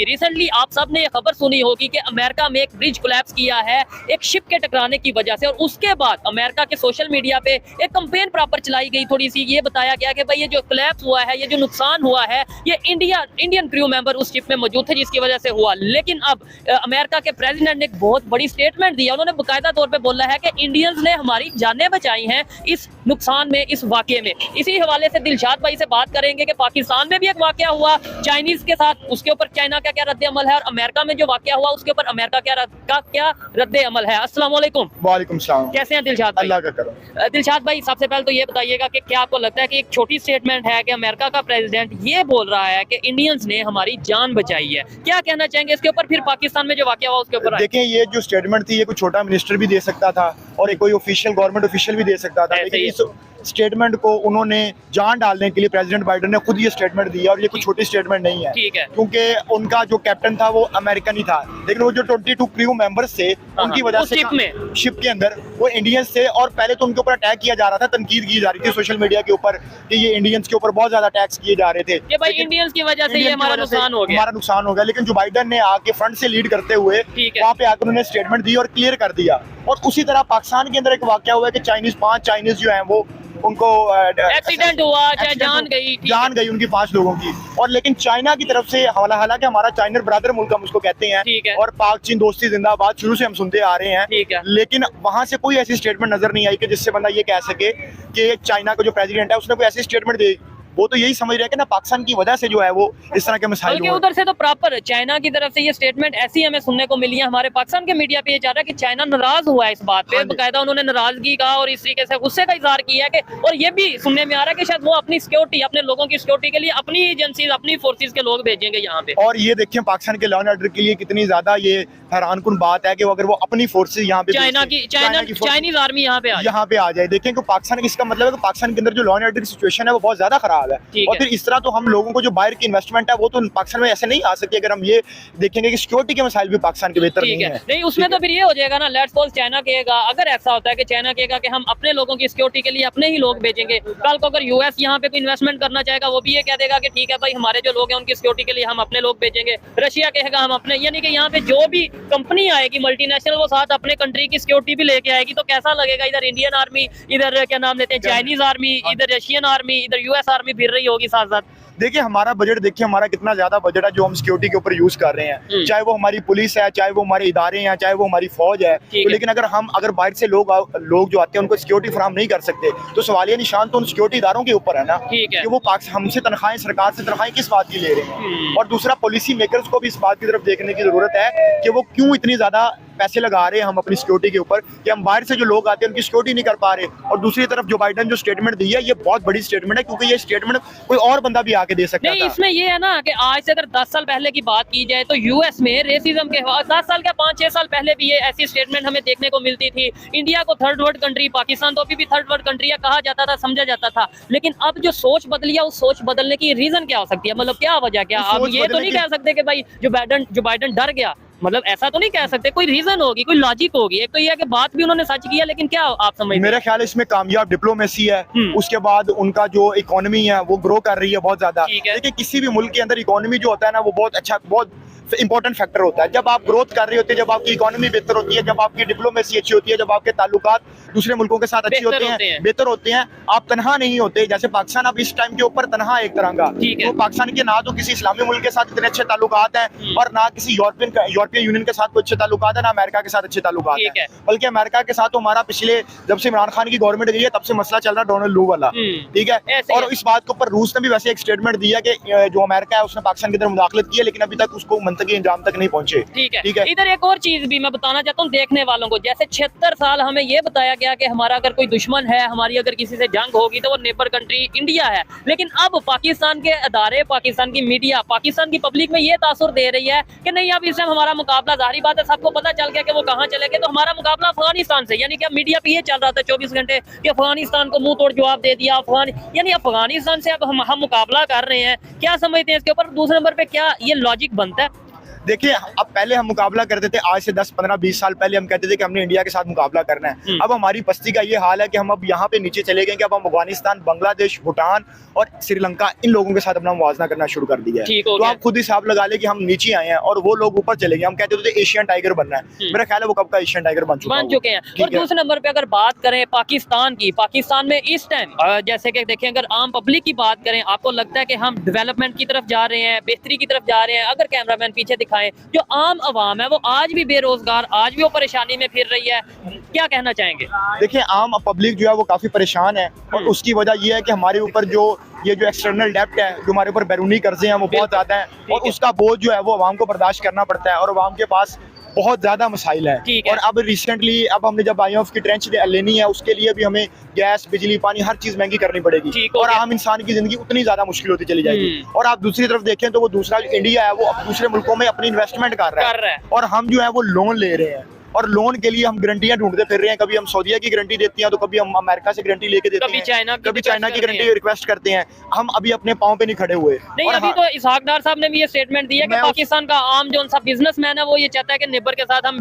Recently आप सब ने ये खबर सुनी होगी कि अमेरिका में एक ब्रिज कोलैप्स किया है एक शिप के टकराने की वजह से, और उसके बाद अमेरिका के सोशल मीडिया पे एक कैंपेन प्रॉपर चलाई गई, थोड़ी सी ये बताया गया कि भाई ये जो कोलैप्स हुआ है, ये जो नुकसान हुआ है, ये इंडियन क्रू मेंबर उस शिप में मौजूद थे जिसकी वजह से हुआ। लेकिन अब अमेरिका के प्रेसिडेंट ने एक बहुत बड़ी स्टेटमेंट दिया। उन्होंने बाकायदा तौर पर बोला है कि इंडियंस ने हमारी जानें बचाई हैं इस नुकसान में, इस वाकये में। इसी हवाले से दिलशाद भाई से बात करेंगे कि पाकिस्तान में भी एक वाकया हुआ चाइनीज के साथ, उसके ऊपर चाइना का क्या रद्द अमल है, और अमेरिका में जो वाकया हुआ उसके ऊपर अमेरिका क्या रद्द अमल है। अस्सलाम वालेकुम। वालेकुम सलाम। कैसे हैं दिलशाद भाई? अल्लाह का करम। दिलशाद भाई, सबसे पहले तो ये बताइएगा कि क्या आपको लगता है कि एक छोटी स्टेटमेंट है कि अमेरिका का प्रेसिडेंट ये बोल रहा है कि इंडियंस ने हमारी जान बचाई है, क्या कहना चाहेंगे इसके ऊपर? फिर पाकिस्तान में जो वाकया हुआ उसके ऊपर देखें, ये जो स्टेटमेंट थी ये कोई छोटा मिनिस्टर भी दे सकता था और कोई ऑफिशियल गवर्नमेंट ऑफिशियल भी दे सकता था, लेकिन इस स्टेटमेंट को उन्होंने जान डालने के लिए प्रेसिडेंट बाइडेन ने खुद ये स्टेटमेंट दिया, और ये कोई छोटी स्टेटमेंट नहीं है। ठीक है। क्योंकि उनका जो कैप्टन था वो अमेरिकन ही था, लेकिन वो जो 22 क्रू मेंबर्स थे उनकी वजह से शिप के अंदर वो इंडियंस थे, और पहले तो उनके ऊपर अटैक किया जा रहा था, तनकीद की जा रही थी सोशल मीडिया के ऊपर कि ये इंडियंस के ऊपर बहुत ज्यादा अटैक्स किए जा रहे थे कि भाई इंडियंस की वजह से ये हमारा नुकसान हो गया। लेकिन जो बाइडेन ने आके फ्रंट से लीड करते हुए वहाँ पे आकर उन्होंने स्टेटमेंट दी और क्लियर कर दिया। और उसी तरह पाकिस्तान के अंदर एक वाकया हुआ है कि 5 चाइनीज जो है वो उनको एक्सीडेंट हुआ, चाहे जान गई उनकी 5 लोगों की। और लेकिन चाइना की तरफ से हालांकि हमारा चाइना ब्रदर मुल्क हम उसको कहते हैं, और पाक चीन दोस्ती जिंदाबाद शुरू से हम सुनते आ रहे हैं, लेकिन वहां से कोई ऐसी स्टेटमेंट नजर नहीं आई कि जिससे बंदा ये कह सके कि चाइना का जो प्रेसिडेंट है उसने कोई ऐसी स्टेटमेंट दी। वो तो यही समझ रहे हैं कि ना पाकिस्तान की वजह से जो है वो इस तरह के मसाइल हुए। उधर से तो प्रॉपर चाइना की तरफ से ये स्टेटमेंट ऐसी हमें सुनने को मिली है। हमारे पाकिस्तान के मीडिया पे ये जा रहा है कि चाइना नाराज हुआ है इस बात पे, बाकायदा उन्होंने नाराजगी का और इस तरीके से गुस्से का इजहार किया है कि, और ये भी सुनने में आ रहा है कि शायद वो अपनी सिक्योरिटी, अपने लोगों की सिक्योरिटी के लिए अपनी एजेंसी, अपनी फोर्सेज के लोग भेजेंगे यहाँ पे। और ये देखिए पाकिस्तान के लॉ एंड ऑर्डर के लिए कितनी ज्यादा ये हैरानकुन बात है कि अगर वो अपनी फोर्सेज यहाँ पे चाइनीज आर्मी यहाँ पे आ जाए। देखें कि पाकिस्तान, इसका मतलब है कि पाकिस्तान के अंदर जो लॉ एंड ऑर्डर की सिचुएशन है वो बहुत ज्यादा खराब है। और फिर इस तरह तो हम लोगों को जो बाहर की इन्वेस्टमेंट है वो तो पाकिस्तान में ऐसे नहीं आ सकती अगर हम ये देखेंगे कि सिक्योरिटी के मसाइल भी पाकिस्तान के बेहतर नहीं है। नहीं, उसमें तो फिर ये हो जाएगा ना, लेट्स सपोज चाइना कहेगा, अगर ऐसा होता है कि चाइना कहेगा कि हम अपने लोगों की सिक्योरिटी के लिए अपने ही लोग भेजेंगे, कल को अगर यूएस यहाँ पे कोई इन्वेस्टमेंट करना चाहेगा वो भी ये कह देगा कि ठीक है भाई हमारे जो लोग हैं उनकी सिक्योरिटी के लिए हम अपने लोग भेजेंगे। रशिया कहेगा हम अपने, यानी कि यहाँ पे जो भी कंपनी आएगी मल्टीनेशनल वो साथ अपने कंट्री की सिक्योरिटी भी लेके आएगी। तो कैसा लगेगा, इधर इंडियन आर्मी, इधर क्या नाम लेते हैं चाइनीज आर्मी, इधर रशियन आर्मी, इधर यूएस आर्मी फिर रही होगी साथ साथ। देखिए हमारा बजट, देखिए हमारा कितना ज्यादा बजट है जो हम सिक्योरिटी के ऊपर यूज कर रहे हैं, चाहे वो हमारी पुलिस है, चाहे वो हमारे इदारे हैं, चाहे वो हमारी फौज है। तो लेकिन अगर बाहर से लोग जो आते हैं उनको सिक्योरिटी फराहम नहीं कर सकते तो सवालिया निशान तो उन सिक्योरिटी इदारों के ऊपर है ना कि वो हमसे तनख्वाहें, सरकार से तनख्वाहें किस बात की ले रहे हैं। और दूसरा, पॉलिसी मेकर्स को भी इस बात की तरफ देखने की जरूरत है कि वो क्यों इतनी ज्यादा पैसे लगा रहे हैं हम अपनी सिक्योरिटी के ऊपर, कि हम बाहर से जो लोग आते हैं उनकी सिक्योरिटी नहीं कर पा रहे। और दूसरी तरफ जो बाइडेन जो स्टेटमेंट दी है ये बहुत बड़ी स्टेटमेंट है, क्योंकि ये स्टेटमेंट कोई और बंदा भी आके दे सकता है। इसमें ये है ना कि आज से अगर 10 साल पहले की बात की जाए तो यूएस में रेसिज्म के 10 साल क्या 5-6 साल पहले भी ये ऐसी स्टेटमेंट हमें देखने को मिलती थी। इंडिया को थर्ड वर्ल्ड कंट्री, पाकिस्तान तो अभी भी थर्ड वर्ल्ड कंट्री कहा जाता था, समझा जाता था। लेकिन अब जो सोच बदली है, उस सोच बदलने की रीजन क्या हो सकती है, मतलब क्या वजह, क्या आप ये तो नहीं कह सकते कि भाई जो बाइडेन डर गया, मतलब ऐसा तो नहीं कह सकते, कोई रीजन होगी, कोई लॉजिक होगी। एक तो ये है कि बात भी उन्होंने सच किया, लेकिन क्या आप समझते? मेरा ख्याल है इसमें कामयाब डिप्लोमेसी है, उसके बाद उनका जो इकोनॉमी है वो ग्रो कर रही है बहुत ज्यादा। देखिए किसी भी मुल्क के अंदर इकोनॉमी जो होता है ना वो बहुत अच्छा, बहुत इंपॉर्टेंट फैक्टर होता है। जब आप ग्रोथ कर रहे होते हैं, जब आपकी इकोनॉमी बेहतर होती है, जब आपकी डिप्लोमेसी अच्छी होती है, जब आपके ताल्लुकात दूसरे मुल्कों के साथ अच्छे होते हैं, बेहतर होते हैं, आप तनहा नहीं होते। जैसे पाकिस्तान अब इस टाइम के ऊपर तनहा एक तरह का, तो पाकिस्तान के ना तो किसी इस्लामी मुल्क के साथ इतने अच्छे ताल्लुकात हैं और ना किसी यूरोपियन यूनियन के साथ अच्छे ताल्लुकात है, ना अमेरिका के साथ अच्छे ताल्लुकात हैं। बल्कि अमेरिका के साथ तो हमारा पिछले जब से इमरान खान की गवर्नमेंट गई है तब से मसला चल रहा है डोनाल्ड लू वाला, ठीक है। और इस बात के ऊपर रूस ने भी वैसे एक स्टेटमेंट दिया कि जो अमेरिका है उसने पाकिस्तान की तरफ मुदाखलत की है, लेकिन अभी तक उसको मंतकी अंजाम तक नहीं पहुंचे। ठीक है। इधर एक और चीज भी मैं बताना चाहता हूँ देखने वालों को, जैसे 76 साल हमें ये बताया गया कि हमारा अगर कोई दुश्मन है, हमारी अगर किसी से जंग होगी तो वो नेबर कंट्री इंडिया है। लेकिन अब पाकिस्तान के अदारे, पाकिस्तान की मीडिया, पाकिस्तान की पब्लिक में ये तासुर दे रही है कि नहीं अब इस टाइम हमारा मुकाबला, जाहिर बात है सबको पता चल गया कि वो कहाँ चले गए, तो हमारा मुकाबला अफगानिस्तान से। यानी कि मीडिया पे ये चल रहा था 24 घंटे कि अफगानिस्तान को मुंह तोड़ जवाब दे दिया, यानी अफगानिस्तान से अब हम मुकाबला कर रहे हैं। क्या समझते हैं इसके ऊपर? दूसरे नंबर पे क्या ये लॉजिक बनता है? देखिए अब पहले हम मुकाबला करते थे, आज से 10, 15, 20 साल पहले हम कहते थे कि हमने इंडिया के साथ मुकाबला करना है। अब हमारी पस्ती का ये हाल है कि हम अब यहाँ पे नीचे चले गए कि अब हम अफगानिस्तान, बांग्लादेश, भूटान और श्रीलंका इन लोगों के साथ अपना मुवाजना करना शुरू कर दिया है। तो आप खुद हिसाब लगा ले कि हम नीचे आए हैं और वो लोग ऊपर चले गए। हम कहते थे एशियन टाइगर बनना है, मेरा ख्याल है वो कब का एशियन टाइगर बन चुके हैं। और दूसरे नंबर पे अगर बात करें पाकिस्तान की, पाकिस्तान में इस टाइम जैसे कि देखें, अगर आम पब्लिक की बात करें, आपको लगता है कि हम डेवलपमेंट की तरफ जा रहे हैं, बेहतरी की तरफ जा रहे हैं? अगर कैमरामैन पीछे दिखाएं, जो आम आवाम है वो आज भी बेरोजगार, आज भी वो परेशानी में फिर रही है, क्या कहना चाहेंगे? देखिए आम पब्लिक जो है वो काफी परेशान है और उसकी वजह ये है कि हमारे ऊपर जो ये जो एक्सटर्नल डेब्ट है, जो हमारे ऊपर बैरूनी कर्जे हैं वो बहुत ज्यादा है और उसका बोझ जो है वो आवाम को बर्दाश्त करना पड़ता है और आवाम के पास बहुत ज्यादा मसाइल है। और अब रिसेंटली अब हमने जब IMF की ट्रेंच लेनी है, उसके लिए भी हमें गैस, बिजली, पानी हर चीज महंगी करनी पड़ेगी और आम इंसान की जिंदगी उतनी ज्यादा मुश्किल होती चली जाएगी। और आप दूसरी तरफ देखें तो वो दूसरा जो इंडिया है वो अब दूसरे मुल्कों में अपनी इन्वेस्टमेंट कर रहा है और हम जो है वो लोन ले रहे हैं और लोन के लिए हम गारंटियां ढूंढते फिर रहे हैं। कभी हम सऊदीया की गारंटी देते हैं तो कभी हम अमेरिका से गारंटी लेके देते हैं, कभी चाइना की गारंटी रिक्वेस्ट करते हैं। हम अभी अपने पांव पे नहीं खड़े हुए। नहीं, अभी तो इसहाक डार साहब ने भी ये स्टेटमेंट दिया कि पाकिस्तान का आम जो सा बिजनेसमैन है वो ये चाहता है कि निबर के साथ हम